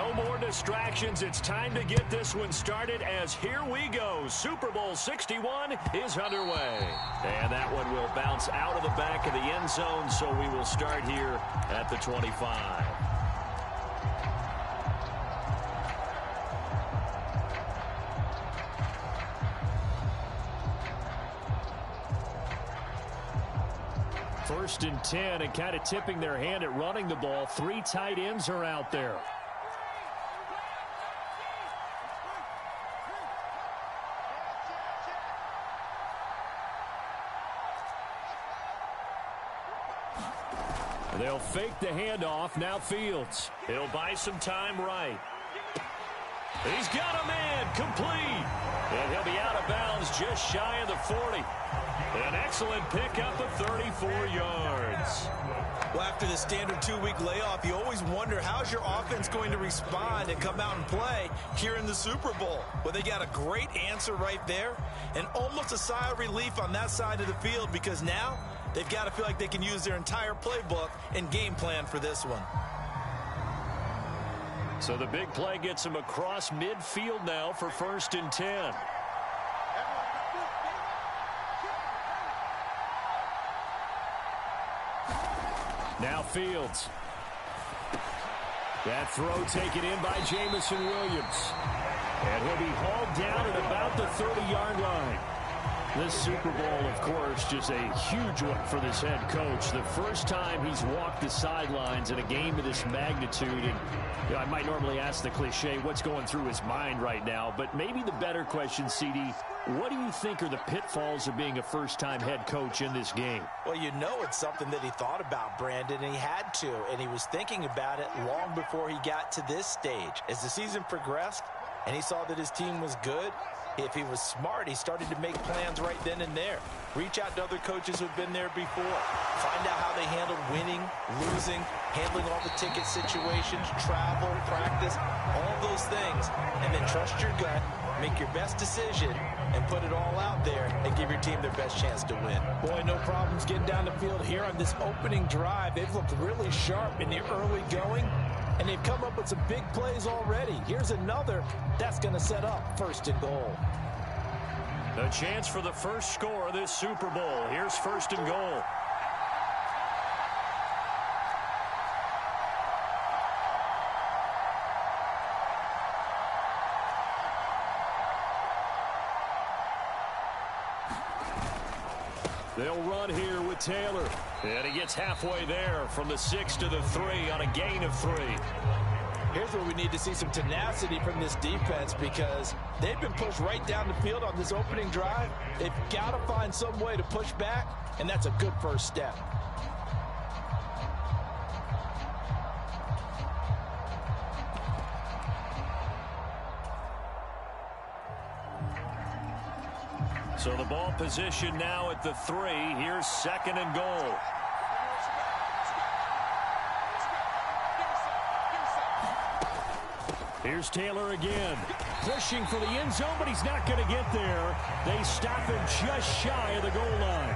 No more distractions. It's time to get this one started as here we go. Super Bowl 61 is underway. And that one will bounce out of the back of the end zone, so we will start here at the 25. First and 10, and kind of tipping their hand at running the ball. 3 tight ends are out there. They'll fake the handoff. Now Fields. He'll buy some time right. He's got a man complete. And he'll be out of bounds just shy of the 40. An excellent pickup of 34 yards. Well, after the standard 2-week layoff, you always wonder how's your offense going to respond and come out and play here in the Super Bowl. Well, they got a great answer right there and almost a sigh of relief on that side of the field because now they've got to feel like they can use their entire playbook and game plan for this one. So the big play gets him across midfield now for 1st and 10. Now Fields. That throw taken in by Jamison Williams. And he'll be hauled down at about the 30-yard line. This Super Bowl, of course, just a huge one for this head coach. The first time he's walked the sidelines in a game of this magnitude. And you know, I might normally ask the cliche, what's going through his mind right now? But maybe the better question, CD, what do you think are the pitfalls of being a first-time head coach in this game? Well, you know it's something that he thought about, Brandon, and he had to. And he was thinking about it long before he got to this stage. As the season progressed and he saw that his team was good, if he was smart, he started to make plans right then and there. Reach out to other coaches who've been there before. Find out how they handled winning, losing, handling all the ticket situations, travel, practice, all those things. And then trust your gut, make your best decision, and put it all out there and give your team their best chance to win. Boy, no problems getting down the field here on this opening drive. They've looked really sharp in the early going, and they've come up with some big plays already. Here's another that's going to set up 1st and goal. A chance for the first score of this Super Bowl. Here's 1st and goal. They'll run here with Taylor. And he gets halfway there from the 6 to the 3 on a gain of 3. Here's where we need to see some tenacity from this defense because they've been pushed right down the field on this opening drive. They've got to find some way to push back, and that's a good first step. So the ball position now at the 3. Here's 2nd and goal. Here's Taylor again. Pushing for the end zone, but he's not going to get there. They stop him just shy of the goal line.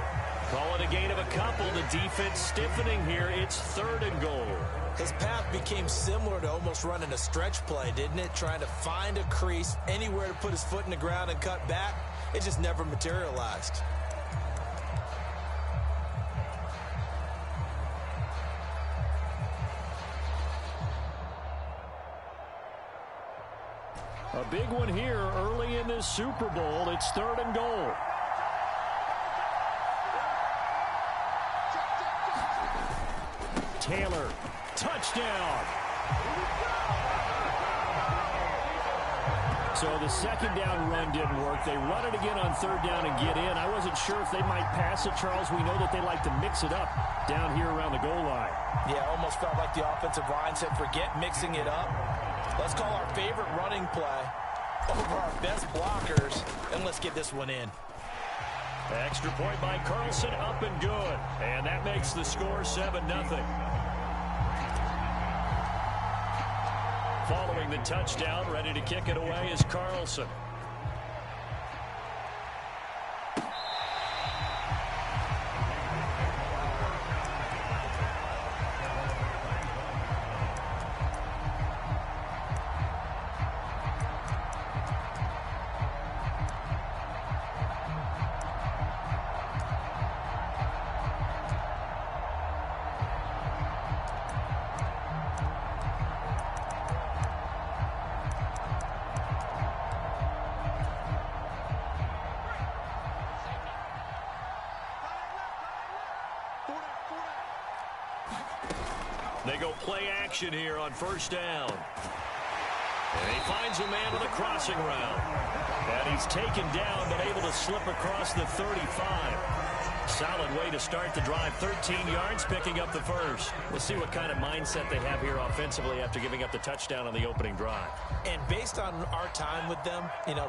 Call it a gain of a couple. The defense stiffening here. It's 3rd and goal. His path became similar to almost running a stretch play, didn't it? Trying to find a crease, anywhere to put his foot in the ground and cut back. It just never materialized. A big one here early in this Super Bowl. It's 3rd and goal. Taylor, touchdown. So the 2nd down run didn't work. They run it again on 3rd down and get in. I wasn't sure if they might pass it, Charles. We know that they like to mix it up down here around the goal line. Yeah, almost felt like the offensive line said, forget mixing it up. Let's call our favorite running play over our best blockers, and let's get this one in. Extra point by Carlson, up and good. And that makes the score 7-0. Following the touchdown, ready to kick it away is Carlson. They go play action here on first down. And he finds a man with a crossing route. And he's taken down, but able to slip across the 35. Solid way to start the drive. 13 yards, picking up the first. We'll see what kind of mindset they have here offensively after giving up the touchdown on the opening drive. And based on our time with them,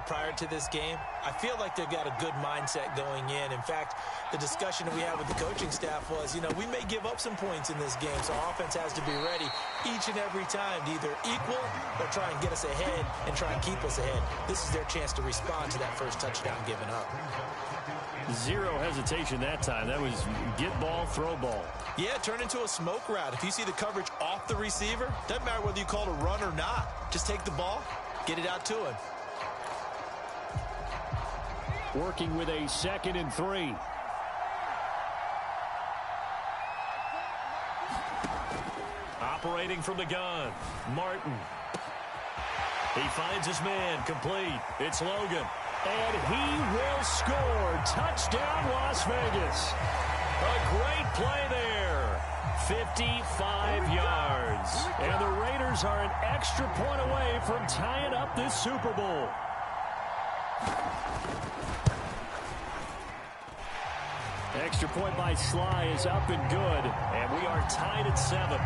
prior to this game, I feel like they've got a good mindset going in. In fact, the discussion that we had with the coaching staff was, we may give up some points in this game, so our offense has to be ready each and every time to either equal or try and get us ahead and try and keep us ahead. This is their chance to respond to that first touchdown given up. Zero hesitation that time. That was get ball, throw ball. Yeah, turn into a smoke route. If you see the coverage off the receiver, doesn't matter whether you call it a run or not. Just take the ball, get it out to him. Working with a 2nd and 3. Operating from the gun, Martin. He finds his man, complete. It's Logan. And he will score. Touchdown, Las Vegas. A great play there. 55 yards. And the Raiders are an extra point away from tying up this Super Bowl. Extra point by Sly is up and good. And we are tied at 7.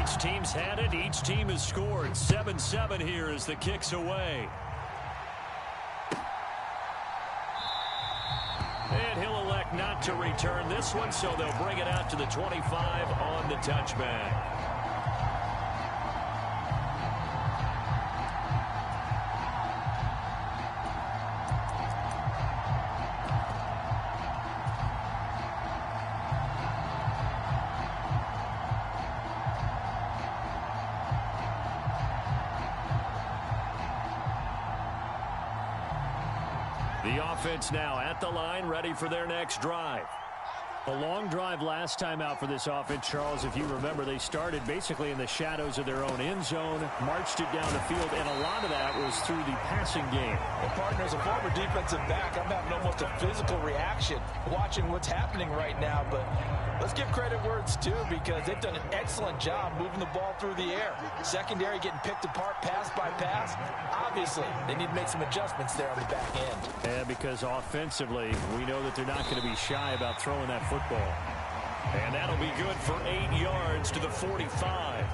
Each team's had it. Each team has scored. 7-7 here as the kick's away. And he'll elect not to return this one, so they'll bring it out to the 25 on the touchback. The offense now at the line, ready for their next drive. A long drive last time out for this offense, Charles. If you remember, they started basically in the shadows of their own end zone, marched it down the field, and a lot of that was through the passing game. Well, partner, as a former defensive back, I'm having almost a physical reaction watching what's happening right now. But let's give credit where it's due, because they've done an excellent job moving the ball through the air. Secondary getting picked apart pass by pass. Obviously, they need to make some adjustments there on the back end. Yeah, because offensively, we know that they're not going to be shy about throwing that football. And that'll be good for 8 yards to the 45.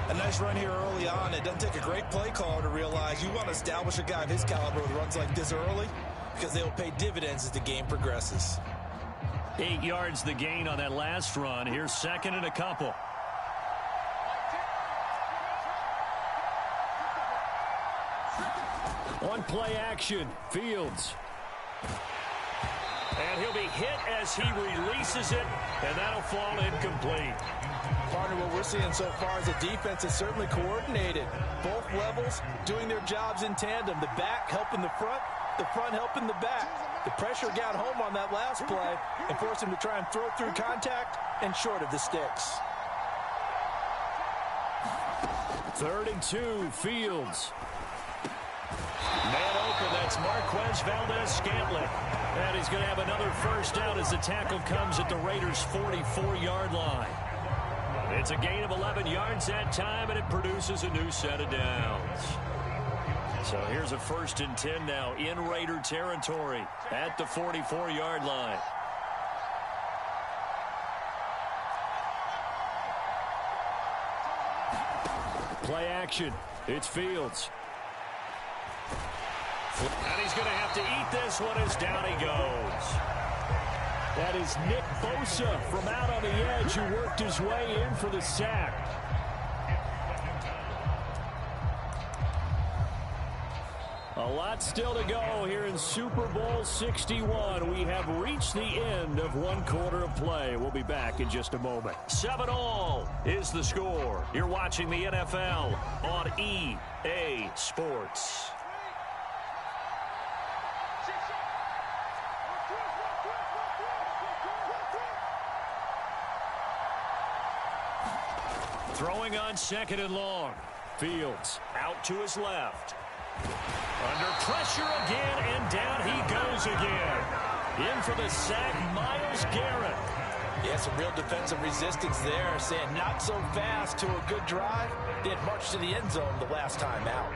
A nice run here early on. It doesn't take a great play caller to realize you want to establish a guy of his caliber with runs like this early, because they will pay dividends as the game progresses. 8 yards the gain on that last run. Here's 2nd and a couple. On play action, Fields. And he'll be hit as he releases it, and that'll fall incomplete. Partner, what we're seeing so far is the defense is certainly coordinated. Both levels doing their jobs in tandem. The back helping the front helping the back. The pressure got home on that last play and forced him to try and throw through contact and short of the sticks. 3rd and 2, Fields. Man open, that's Marquez Valdez-Scantling. And he's going to have another first down as the tackle comes at the Raiders' 44-yard line. It's a gain of 11 yards that time, and it produces a new set of downs. So here's a 1st and 10 now in Raider territory at the 44-yard line. Play action. It's Fields. And he's going to have to eat this one as down he goes. That is Nick Bosa from out on the edge who worked his way in for the sack. A lot still to go here in Super Bowl 61. We have reached the end of 1 quarter of play. We'll be back in just a moment. 7-all is the score. You're watching the NFL on EA Sports. Throwing on 2nd and long. Fields out to his left. Under pressure again, and down he goes again. In for the sack, Myles Garrett. Yeah, some real defensive resistance there, saying not so fast to a good drive. They had marched to the end zone the last time out.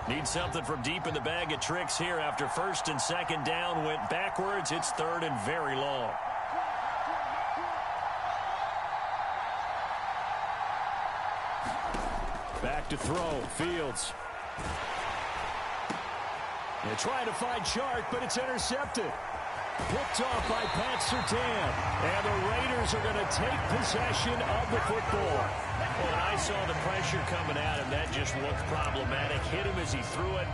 Need something from deep in the bag of tricks here after first and second down went backwards. It's third and very long. Back to throw, Fields. They're trying to find Chark, but it's intercepted. Picked off by Pat Surtain. And the Raiders are going to take possession of the football. Well, when I saw the pressure coming at him, that just looked problematic. Hit him as he threw it,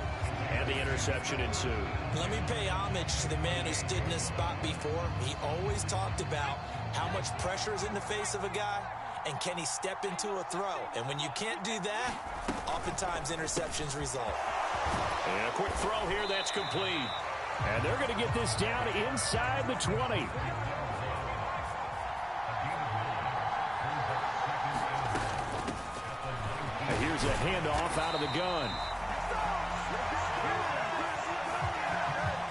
and the interception ensued. Let me pay homage to the man who stood in this spot before. He always talked about how much pressure is in the face of a guy, and can he step into a throw. And when you can't do that, oftentimes interceptions result. And a quick throw here, that's complete. And they're going to get this down inside the 20. Here's a handoff out of the gun.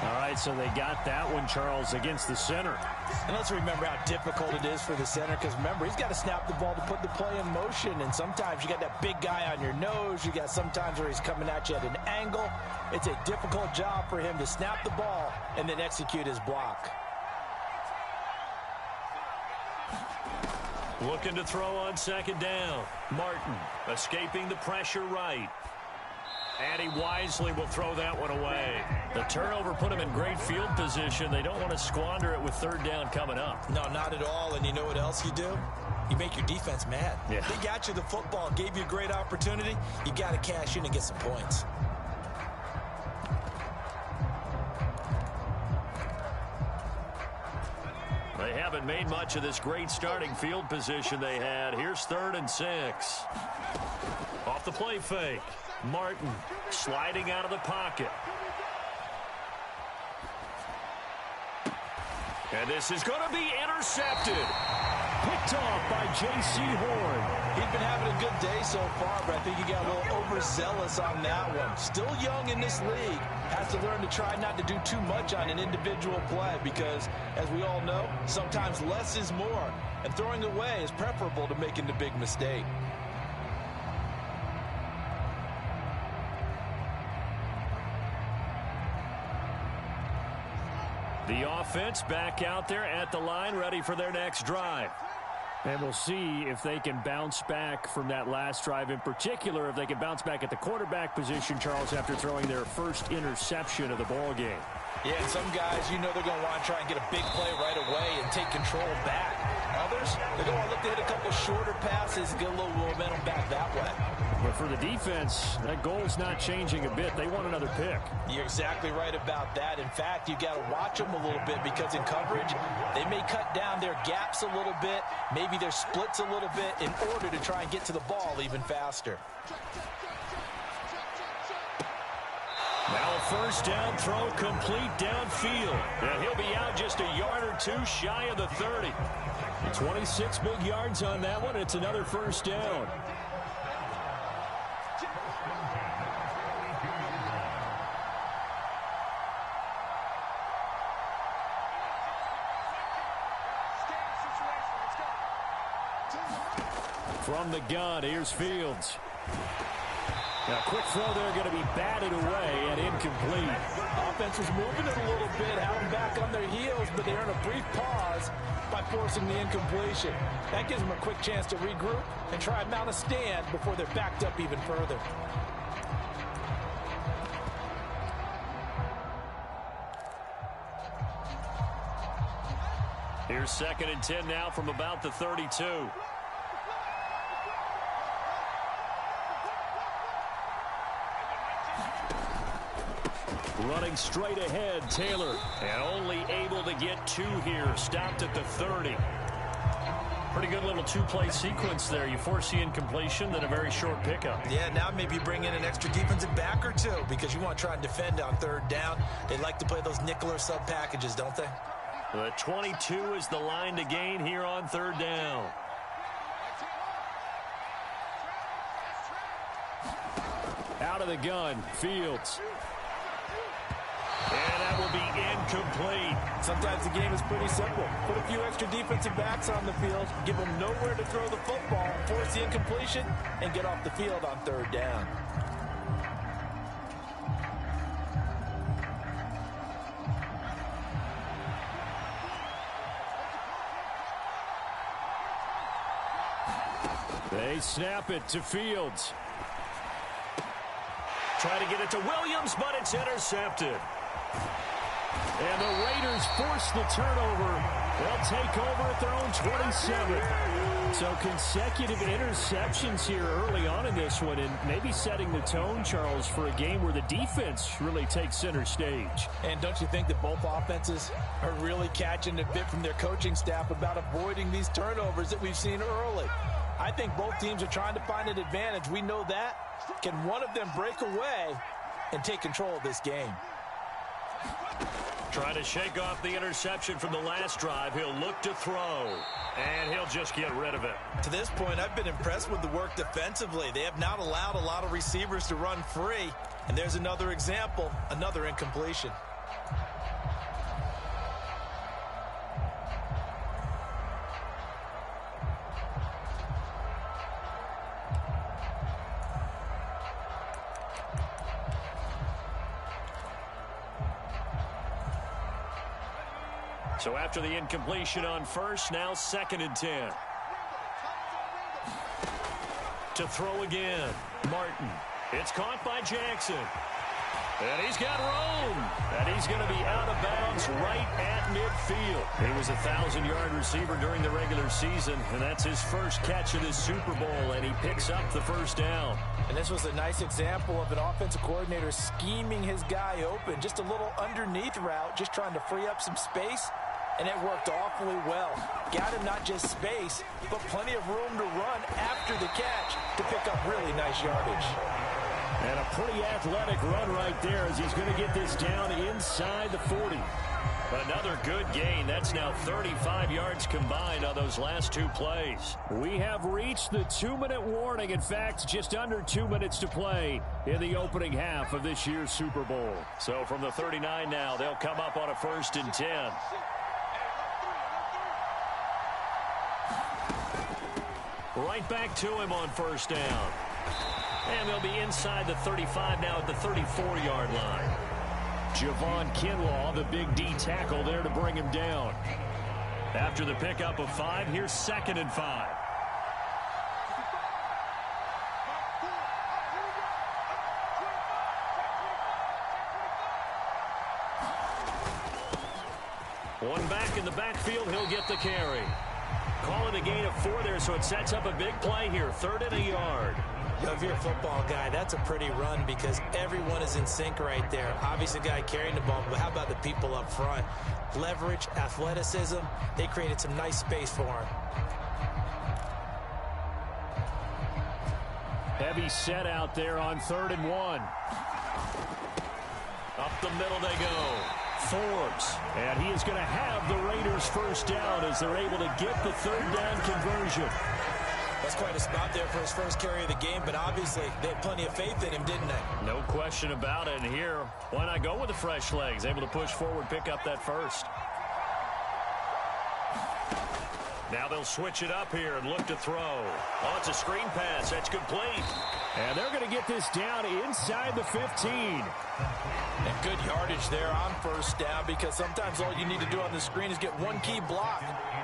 All right, so they got that one, Charles, against the center. And let's remember how difficult it is for the center, because remember, he's got to snap the ball to put the play in motion, and sometimes you got that big guy on your nose. You got sometimes where he's coming at you at an angle. It's a difficult job for him to snap the ball and then execute his block. Looking to throw on second down. Martin escaping the pressure right. And he wisely will throw that one away. The turnover put him in great field position. They don't want to squander it with third down coming up. No, not at all. And you know what else you do? You make your defense mad. Yeah. They got you the football, gave you a great opportunity. You got to cash in and get some points. They haven't made much of this great starting field position they had. Here's 3rd and 6. Off the play fake. Martin sliding out of the pocket. And this is going to be intercepted. Picked off by J.C. Horn. He's been having a good day so far, but I think he got a little overzealous on that one. Still young in this league. Has to learn to try not to do too much on an individual play because, as we all know, sometimes less is more. And throwing away is preferable to making the big mistake. The offense back out there at the line, ready for their next drive. And we'll see if they can bounce back from that last drive, in particular if they can bounce back at the quarterback position, Charles, after throwing their first interception of the ball game. Yeah, and some guys, you know they're going to want to try and get a big play right away and take control back. Others, they're going to look to hit a couple shorter passes, get a little momentum back that way. But for the defense, that goal's not changing a bit. They want another pick. You're exactly right about that. In fact, you got to watch them a little bit because in coverage, they may cut down their gaps a little bit, maybe their splits a little bit in order to try and get to the ball even faster. Now a first down throw complete downfield. And he'll be out just a yard or two shy of the 30. 26 big yards on that one. It's another first down. From the gun, here's Fields. Now, quick throw there going to be batted away and incomplete. Offense was moving it a little bit, had them back on their heels, but they earned a brief pause by forcing the incompletion. That gives them a quick chance to regroup and try and mount a stand before they're backed up even further. Here's 2nd and 10 now from about the 32. Running straight ahead, Taylor. And only able to get 2 here. Stopped at the 30. Pretty good little 2-play sequence there. You force the incompletion, then a very short pickup. Yeah, now maybe bring in an extra defensive back or 2 because you want to try and defend on 3rd down. They like to play those nickel or sub packages, don't they? The 22 is the line to gain here on 3rd down. Out of the gun, Fields. And that will be incomplete. Sometimes the game is pretty simple. Put a few extra defensive backs on the field, give them nowhere to throw the football, force the incompletion, and get off the field on third down. They snap it to Fields. Try to get it to Williams, but it's intercepted. And the Raiders force the turnover. They'll take over at their own 27. So consecutive interceptions here early on in this one, and maybe setting the tone, Charles, for a game where the defense really takes center stage. And don't you think that both offenses are really catching a bit from their coaching staff about avoiding these turnovers that we've seen early? I think both teams are trying to find an advantage. We know that. Can one of them break away and take control of this game? Trying to shake off the interception from the last drive. He'll look to throw, and he'll just get rid of it. To this point, I've been impressed with the work defensively. They have not allowed a lot of receivers to run free. And there's another example, another incompletion. So after the incompletion on first, now 2nd and 10. To throw again, Martin. It's caught by Jackson. And he's got room. And he's going to be out of bounds right at midfield. He was a 1,000-yard receiver during the regular season, and that's his first catch of this Super Bowl, and he picks up the first down. And this was a nice example of an offensive coordinator scheming his guy open. Just a little underneath route, just trying to free up some space. And it worked awfully well. Got him not just space, but plenty of room to run after the catch to pick up really nice yardage. And a pretty athletic run right there as he's going to get this down inside the 40. Another good gain. That's now 35 yards combined on those last two plays. We have reached the 2-minute warning. In fact, just under 2 minutes to play in the opening half of this year's Super Bowl. So from the 39 now, they'll come up on a 1st and 10. Right back to him on first down. And they'll be inside the 35 now at the 34-yard line. Javon Kinlaw, the big D tackle there to bring him down. After the pickup of 5, here's 2nd and 5. One back in the backfield, he'll get the carry. Call it a gain of 4 there, so it sets up a big play here. 3rd and a yard. If you're a football guy, that's a pretty run because everyone is in sync right there. Obviously, the guy carrying the ball, but how about the people up front? Leverage, athleticism, they created some nice space for him. Heavy set out there on 3rd and 1. Up the middle they go. Forbes, and he is going to have the Raiders first down as they're able to get the 3rd down conversion. That's quite a spot there for his first carry of the game, but obviously they had plenty of faith in him, didn't they? No question about it. And here, why not go with the fresh legs? Able to push forward, pick up that first. Now they'll switch it up here and look to throw. Oh, it's a screen pass. That's complete. And they're going to get this down inside the 15. And good yardage there on first down because sometimes all you need to do on the screen is get one key block.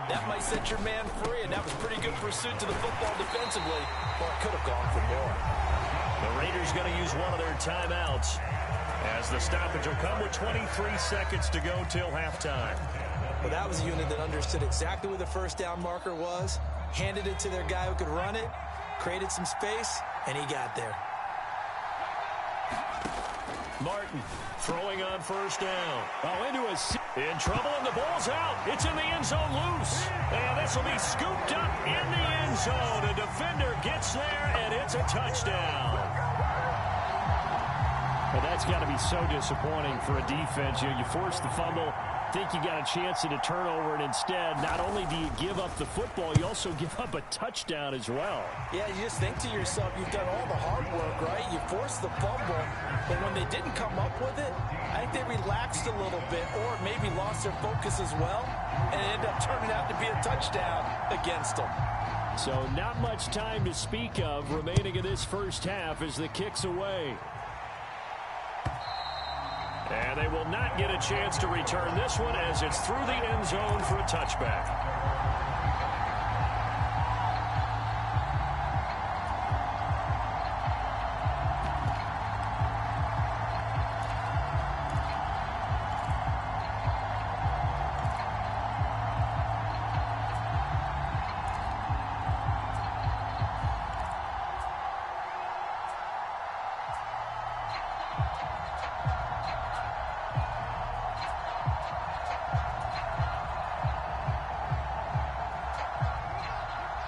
That might set your man free, and that was pretty good pursuit to the football defensively, or it could have gone for more. The Raiders going to use one of their timeouts as the stoppage will come with 23 seconds to go till halftime. Well, that was a unit that understood exactly where the first down marker was, handed it to their guy who could run it, created some space, and he got there. Martin throwing on first down. Oh, into a... In trouble, and the ball's out. It's in the end zone loose. And this will be scooped up in the end zone. A defender gets there, and it's a touchdown. Well, that's got to be so disappointing for a defense. You force the fumble, think you got a chance at a turnover, and instead, not only do you give up the football, you also give up a touchdown as well. Yeah, you just think to yourself, you've done all the hard work, right? You forced the fumble, but when they didn't come up with it, I think they relaxed a little bit or maybe lost their focus as well, and it ended up turning out to be a touchdown against them. So not much time to speak of remaining in this first half as the kick's away. And they will not get a chance to return this one as it's through the end zone for a touchback.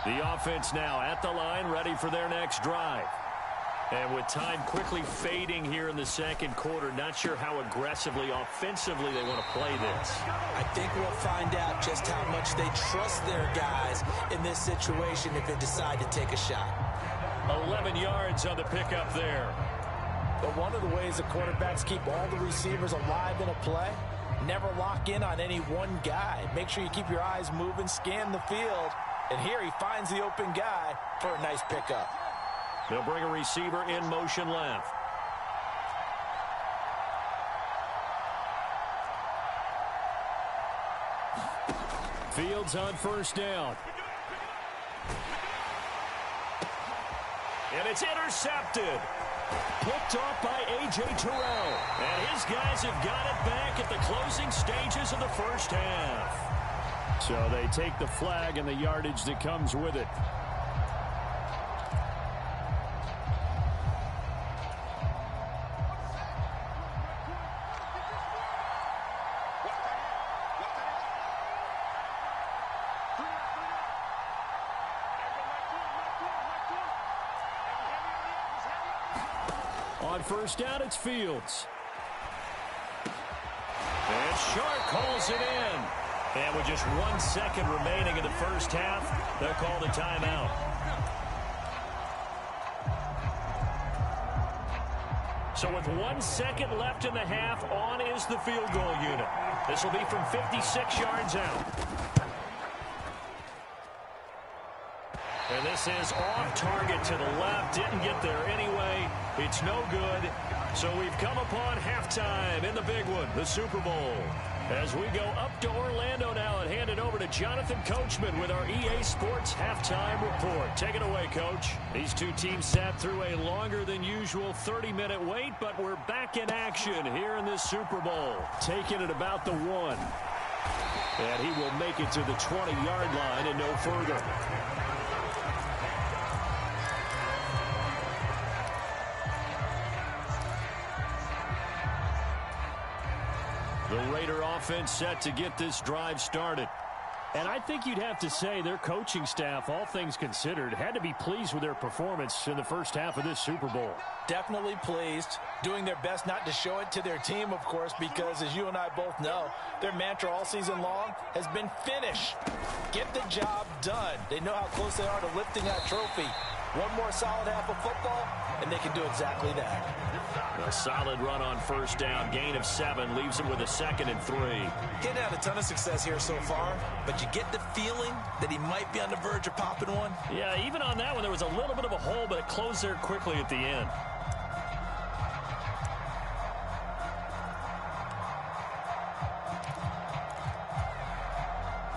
The offense now at the line, ready for their next drive. And with time quickly fading here in the second quarter, not sure how aggressively, offensively they want to play this. I think we'll find out just how much they trust their guys in this situation if they decide to take a shot. 11 yards on the pickup there. But one of the ways the quarterbacks keep all the receivers alive in a play, never lock in on any one guy. Make sure you keep your eyes moving, scan the field. And here he finds the open guy for a nice pickup. They'll bring a receiver in motion left. Fields on first down. And it's intercepted. Picked off by A.J. Terrell. And his guys have got it back at the closing stages of the first half. So they take the flag and the yardage that comes with it. On first down, it's Fields. And Sharp calls it in. And with just 1 second remaining in the first half, they'll call the timeout. So with 1 second left in the half, on is the field goal unit. This will be from 56 yards out. And this is off target to the left. Didn't get there anyway. It's no good. So we've come upon halftime in the big one, the Super Bowl. As we go up to Orlando now and hand it over to Jonathan Coachman with our EA Sports Halftime Report. Take it away, Coach. These two teams sat through a longer than usual 30-minute wait, but we're back in action here in this Super Bowl. Taking it about the 1. And he will make it to the 20-yard line and no further. The Raider offense set to get this drive started. And I think you'd have to say their coaching staff, all things considered, had to be pleased with their performance in the first half of this Super Bowl. Definitely pleased, doing their best not to show it to their team, of course, because as you and I both know, their mantra all season long has been finish. Get the job done. They know how close they are to lifting that trophy. One more solid half of football, and they can do exactly that. A solid run on first down. Gain of 7 leaves him with a 2nd and 3. He's had a ton of success here so far, but you get the feeling that he might be on the verge of popping one. Yeah, even on that one, there was a little bit of a hole, but it closed there quickly at the end.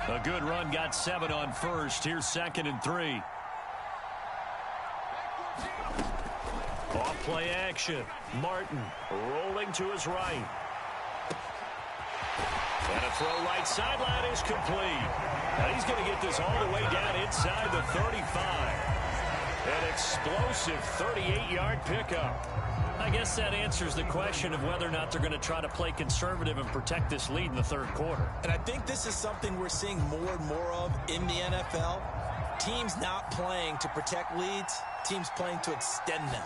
A good run, got 7 on first. Here's 2nd and 3. Off play action. Martin rolling to his right. And a throw right sideline is complete. Now he's going to get this all the way down inside the 35. An explosive 38-yard pickup. I guess that answers the question of whether or not they're going to try to play conservative and protect this lead in the third quarter. And I think this is something we're seeing more and more of in the NFL. Teams not playing to protect leads, teams playing to extend them.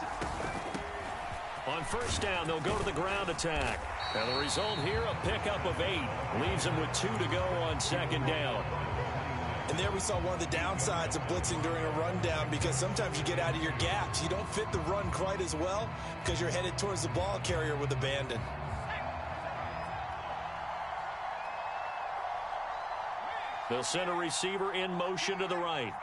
On first down, they'll go to the ground attack. And the result here, a pickup of 8. Leaves them with 2 to go on second down. And there we saw one of the downsides of blitzing during a rundown, because sometimes you get out of your gaps. You don't fit the run quite as well because you're headed towards the ball carrier with abandon. They'll send a receiver in motion to the right.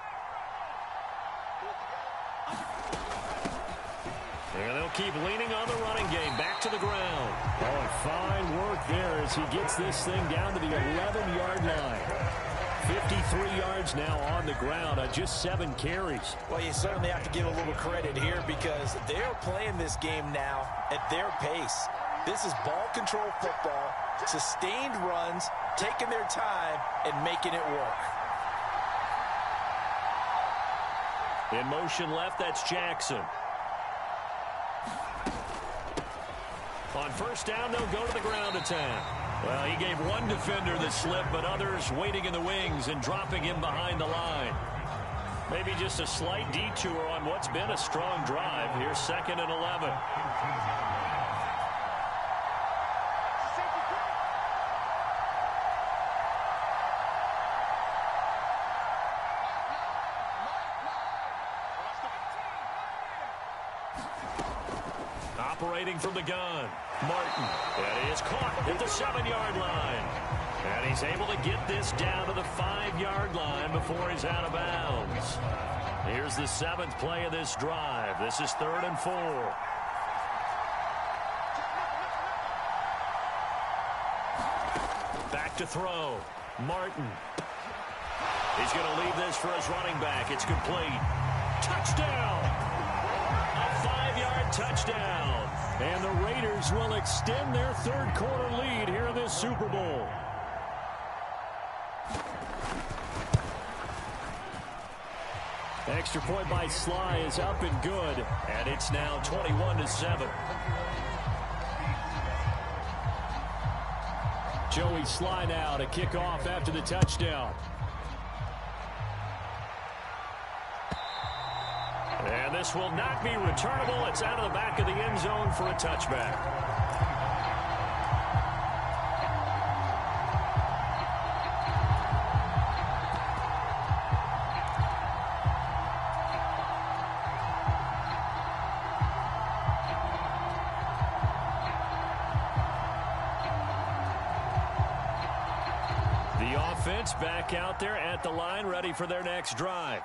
And they'll keep leaning on the running game. Back to the ground. Oh, and fine work there as he gets this thing down to the 11-yard line. 53 yards now on the ground on just 7 carries. Well, you certainly have to give a little credit here because they're playing this game now at their pace. This is ball control football, sustained runs, taking their time, and making it work. In motion left, that's Jackson. On first down, they'll go to the ground attack. Well, he gave one defender the slip, but others waiting in the wings and dropping him behind the line. Maybe just a slight detour on what's been a strong drive. Here's 2nd and 11. Operating from the gun, Martin. And he is caught at the 7-yard line. And he's able to get this down to the 5-yard line before he's out of bounds. Here's the 7th play of this drive. This is 3rd and 4. Back to throw, Martin. He's going to leave this for his running back. It's complete. Touchdown! A 5-yard touchdown. And the Raiders will extend their 3rd quarter lead here in this Super Bowl. Extra point by Sly is up and good. And it's now 21-7. Joey Sly now to kick off after the touchdown. And this will not be returnable. It's out of the back of the end zone for a touchback. The offense back out there at the line, ready for their next drive.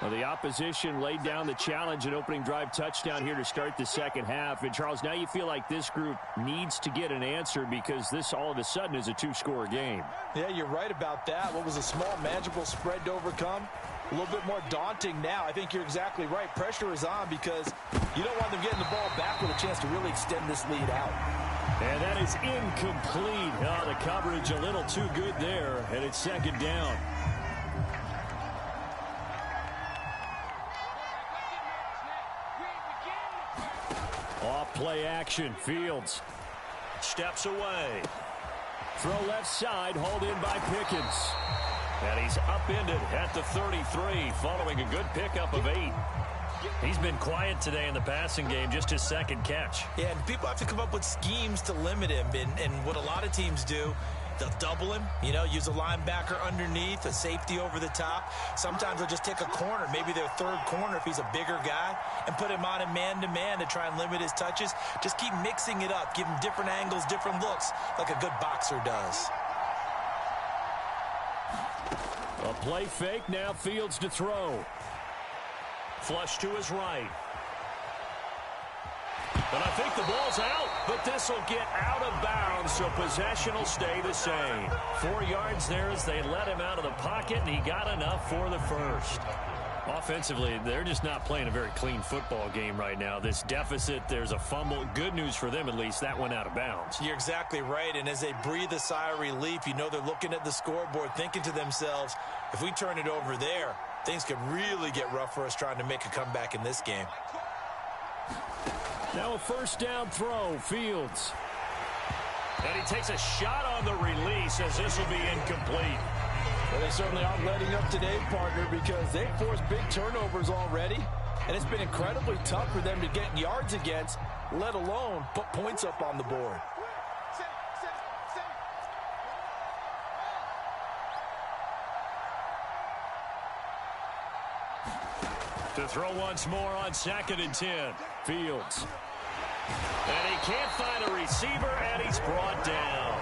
Well, the opposition laid down the challenge and opening drive touchdown here to start the second half. And, Charles, now you feel like this group needs to get an answer because this all of a sudden is a 2-score game. Yeah, you're right about that. What was a small, manageable spread to overcome? A little bit more daunting now. I think you're exactly right. Pressure is on because you don't want them getting the ball back with a chance to really extend this lead out. And that is incomplete. Oh, the coverage a little too good there, and it's 2nd down. Off play action. Fields steps away. Throw left side, hauled in by Pickens. And he's upended at the 33 following a good pickup of 8. He's been quiet today in the passing game, just his 2nd catch. Yeah, and people have to come up with schemes to limit him. And what a lot of teams do, they'll double him, use a linebacker underneath, a safety over the top. Sometimes they'll just take a corner, maybe their 3rd corner if he's a bigger guy, and put him on a man-to-man to try and limit his touches. Just keep mixing it up, give him different angles, different looks, like a good boxer does. A play fake, now Fields to throw. Flush to his right. But I think the ball's out, but this will get out of bounds, so possession will stay the same. 4 yards there as they let him out of the pocket, and he got enough for the first. Offensively, they're just not playing a very clean football game right now. This deficit, there's a fumble. Good news for them, at least. That went out of bounds. You're exactly right, and as they breathe a sigh of relief, they're looking at the scoreboard, thinking to themselves, if we turn it over there, things could really get rough for us trying to make a comeback in this game. Now a first down throw, Fields. And he takes a shot on the release as this will be incomplete. Well, they certainly aren't letting up today, partner, because they've forced big turnovers already. And it's been incredibly tough for them to get yards against, let alone put points up on the board. To throw once more on 2nd and 10. Fields. And he can't find a receiver, and he's brought down.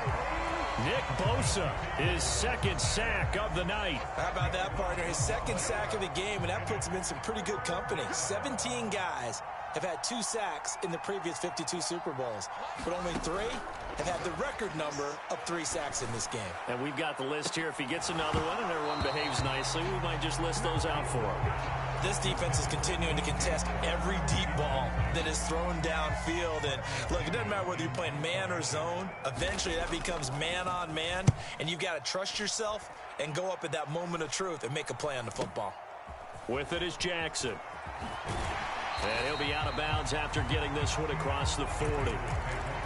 Nick Bosa, his 2nd sack of the night. How about that, partner? His 2nd sack of the game, and that puts him in some pretty good company. 17 guys have had 2 sacks in the previous 52 Super Bowls, but only 3 have had the record number of 3 sacks in this game. And we've got the list here. If he gets another one and everyone behaves nicely, we might just list those out for him. This defense is continuing to contest every deep ball that is thrown downfield. And look, it doesn't matter whether you're playing man or zone. Eventually, that becomes man on man, and you've got to trust yourself and go up at that moment of truth and make a play on the football. With it is Jackson. And he'll be out of bounds after getting this one across the 40.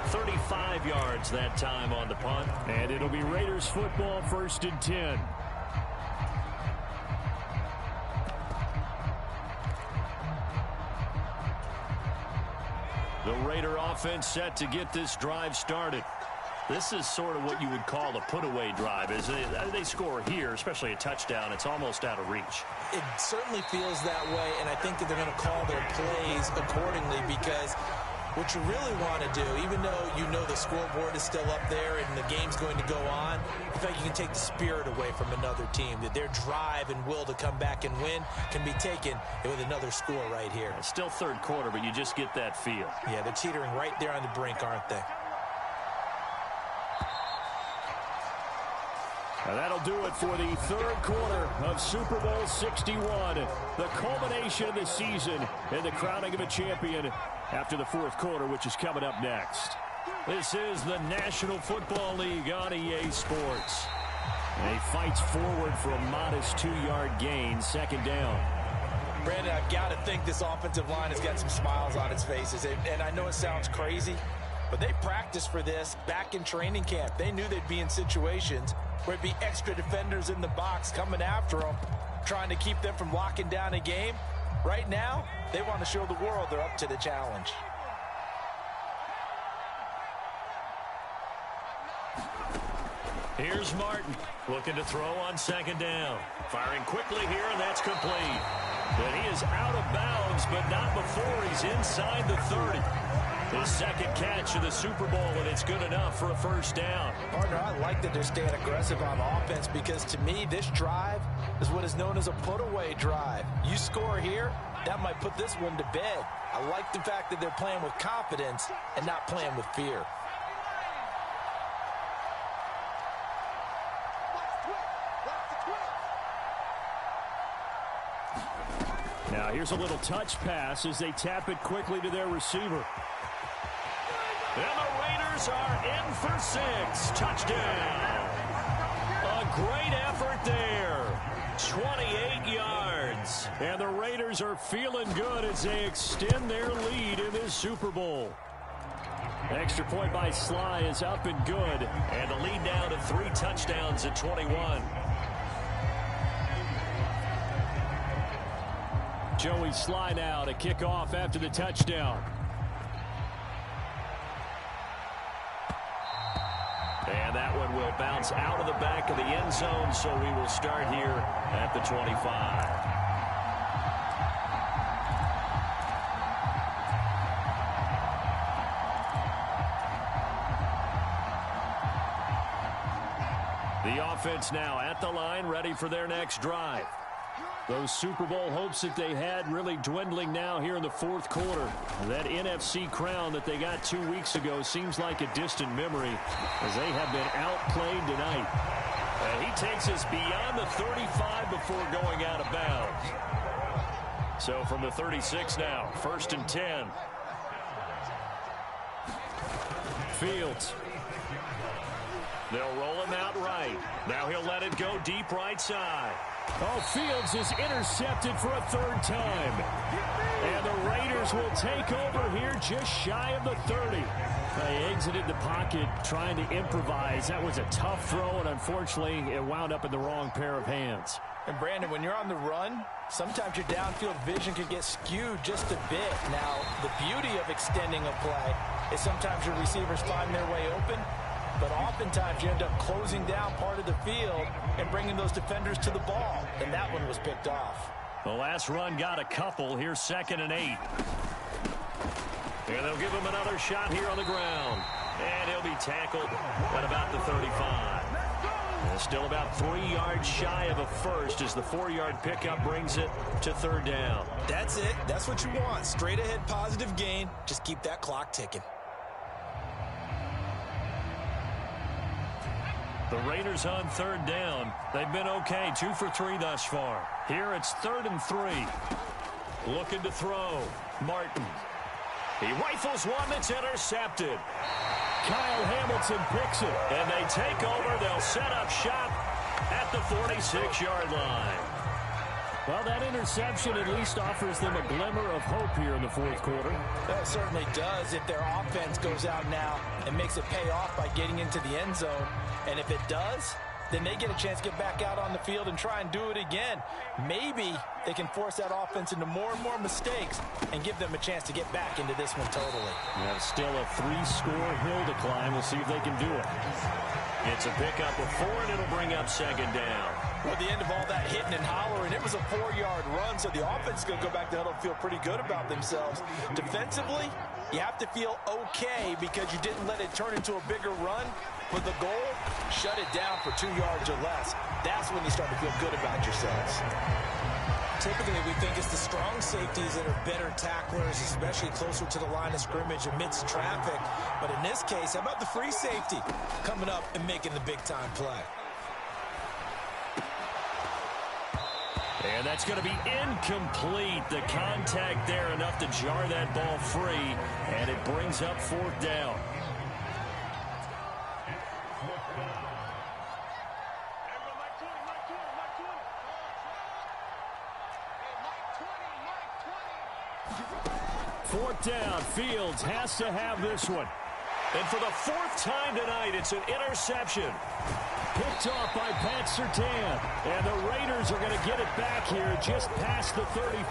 35 yards that time on the punt. And it'll be Raiders football, 1st and 10. The Raider offense set to get this drive started. This is sort of what you would call a put-away drive. As they score here, especially a touchdown, it's almost out of reach. It certainly feels that way, and I think that they're going to call their plays accordingly, because what you really want to do, even though you know the scoreboard is still up there and the game's going to go on, in fact, you can take the spirit away from another team, that their drive and will to come back and win can be taken with another score right here. It's still 3rd quarter, but you just get that feel. Yeah, they're teetering right there on the brink, aren't they? And that'll do it for the 3rd quarter of Super Bowl 61. The culmination of the season and the crowning of a champion after the 4th quarter, which is coming up next. This is the National Football League on EA Sports. And he fights forward for a modest 2-yard gain, 2nd down. Brandon, I've got to think this offensive line has got some smiles on its faces. And I know it sounds crazy, but they practiced for this back in training camp. They knew they'd be in situations where it'd be extra defenders in the box coming after them, trying to keep them from locking down a game. Right now, they want to show the world they're up to the challenge. Here's Martin looking to throw on 2nd down. Firing quickly here, and that's complete. And he is out of bounds, but not before he's inside the 30. His 2nd catch of the Super Bowl, and it's good enough for a 1st down. Partner, I like that they're staying aggressive on offense, because to me, this drive is what is known as a put-away drive. You score here, that might put this one to bed. I like the fact that they're playing with confidence and not playing with fear. Now here's a little touch pass as they tap it quickly to their receiver. And the Raiders are in for 6. Touchdown. A great effort there. 28 yards. And the Raiders are feeling good as they extend their lead in this Super Bowl. Extra point by Sly is up and good. And the lead now to 3 touchdowns at 21. Joey Sly now to kick off after the touchdown. And that one will bounce out of the back of the end zone, so we will start here at the 25. The offense now at the line, ready for their next drive. Those Super Bowl hopes that they had really dwindling now here in the 4th quarter. That NFC crown that they got 2 weeks ago seems like a distant memory as they have been outplayed tonight. And he takes us beyond the 35 before going out of bounds. So from the 36 now, 1st and 10. Fields. They'll roll him out right. Now he'll let it go deep right side. Oh, Fields is intercepted for a third time. And the Raiders will take over here just shy of the 30. They exited the pocket trying to improvise. That was a tough throw, and unfortunately, it wound up in the wrong pair of hands. And, Brandon, when you're on the run, sometimes your downfield vision can get skewed just a bit. Now, the beauty of extending a play is sometimes your receivers find their way open, but oftentimes you end up closing down part of the field and bringing those defenders to the ball, and that one was picked off. The last run got a couple. Here's 2nd and 8. And they'll give him another shot here on the ground. And he'll be tackled at about the 35. And still about 3 yards shy of a first as the 4-yard pickup brings it to 3rd down. That's it. That's what you want. Straight ahead positive gain. Just keep that clock ticking. The Raiders on 3rd down. They've been okay. 2 for 3 thus far. Here it's 3rd and 3. Looking to throw. Martin. He rifles one that's intercepted. Kyle Hamilton picks it. And they take over. They'll set up shop at the 46-yard line. Well, that interception at least offers them a glimmer of hope here in the 4th quarter. That certainly does if their offense goes out now and makes it pay off by getting into the end zone. And if it does, then they get a chance to get back out on the field and try and do it again. Maybe they can force that offense into more and more mistakes and give them a chance to get back into this one totally. Yeah, still a 3-score hill to climb. We'll see if they can do it. It's a pickup of 4, and it'll bring up 2nd down. Well, at the end of all that hitting and hollering, it was a 4-yard run, so the offense is going to go back to huddle and feel pretty good about themselves. Defensively, you have to feel okay because you didn't let it turn into a bigger run. But the goal, shut it down for 2 yards or less. That's when you start to feel good about yourselves. Typically, we think it's the strong safeties that are better tacklers, especially closer to the line of scrimmage amidst traffic. But in this case, how about the free safety coming up and making the big-time play? And that's going to be incomplete. The contact there enough to jar that ball free, and it brings up 4th down. Fourth down, Fields has to have this one. And for the 4th time tonight, it's an interception. Picked off by Pat Surtain. And the Raiders are going to get it back here just past the 35.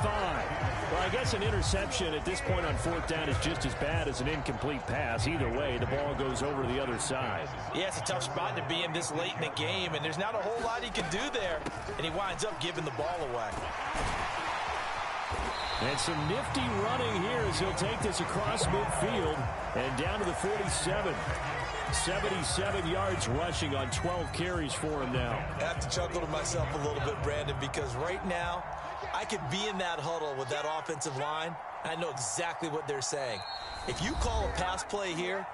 Well, I guess an interception at this point on 4th down is just as bad as an incomplete pass. Either way, the ball goes over to the other side. Yeah, it's a tough spot to be in this late in the game, and there's not a whole lot he can do there. And he winds up giving the ball away. And some nifty running here as he'll take this across midfield and down to the 47. 77 yards rushing on 12 carries for him now. I have to chuckle to myself a little bit, Brandon, because right now I could be in that huddle with that offensive line. I know exactly what they're saying. If you call a pass play here,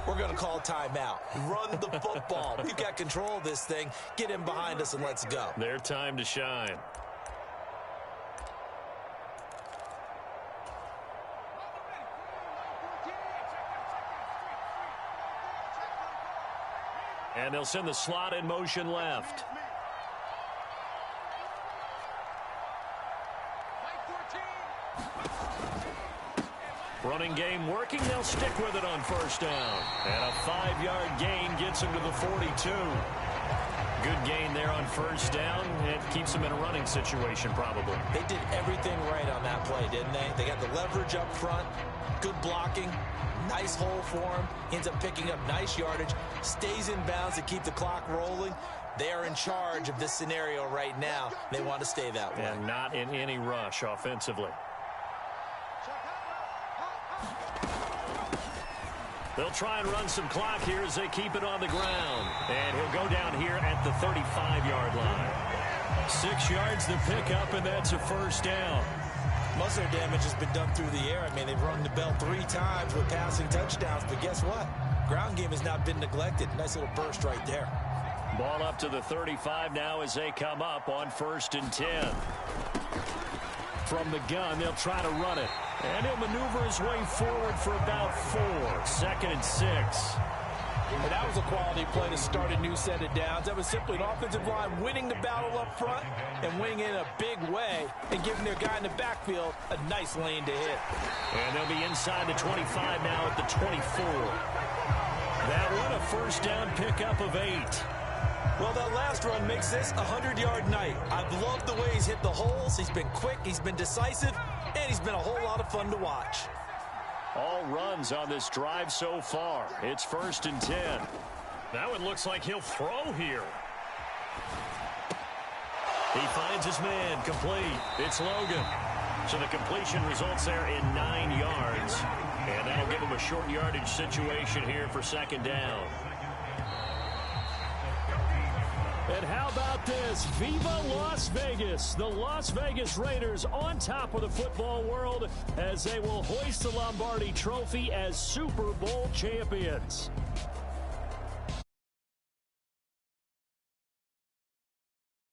we're going to call timeout. Run the football. We've got control of this thing. Get in behind us and let's go. Their time to shine. And they'll send the slot in motion left. Running game working. They'll stick with it on 1st down. And a 5-yard gain gets them to the 42. Good gain there on 1st down. It keeps them in a running situation probably. They did everything right on that play, didn't they? They got the leverage up front, good blocking, nice hole for him. Ends up picking up nice yardage, stays in bounds to keep the clock rolling. They are in charge of this scenario right now. They want to stay that way. And not in any rush offensively. They'll try and run some clock here as they keep it on the ground. And he'll go down here at the 35-yard line. 6 yards to pick up, and that's a 1st down. Most of their damage has been done through the air. I mean, they've rung the bell 3 times with passing touchdowns. But guess what? Ground game has not been neglected. Nice little burst right there. Ball up to the 35 now as they come up on 1st and 10. From the gun, they'll try to run it. And he'll maneuver his way forward for about 4. 2nd and 6. And that was a quality play to start a new set of downs. That was simply an offensive line winning the battle up front and winning in a big way and giving their guy in the backfield a nice lane to hit. And they'll be inside the 25 now at the 24. That one a first down pickup of 8. Well, that last run makes this a 100-yard night. I've loved the way he's hit the holes. He's been quick, he's been decisive, and he's been a whole lot of fun to watch. All runs on this drive so far. It's 1st and 10. Now it looks like he'll throw here. He finds his man, complete. It's Logan. So the completion results there in 9 yards. And that'll give him a short yardage situation here for 2nd down. And how about this? Viva Las Vegas. The Las Vegas Raiders on top of the football world as they will hoist the Lombardi Trophy as Super Bowl champions.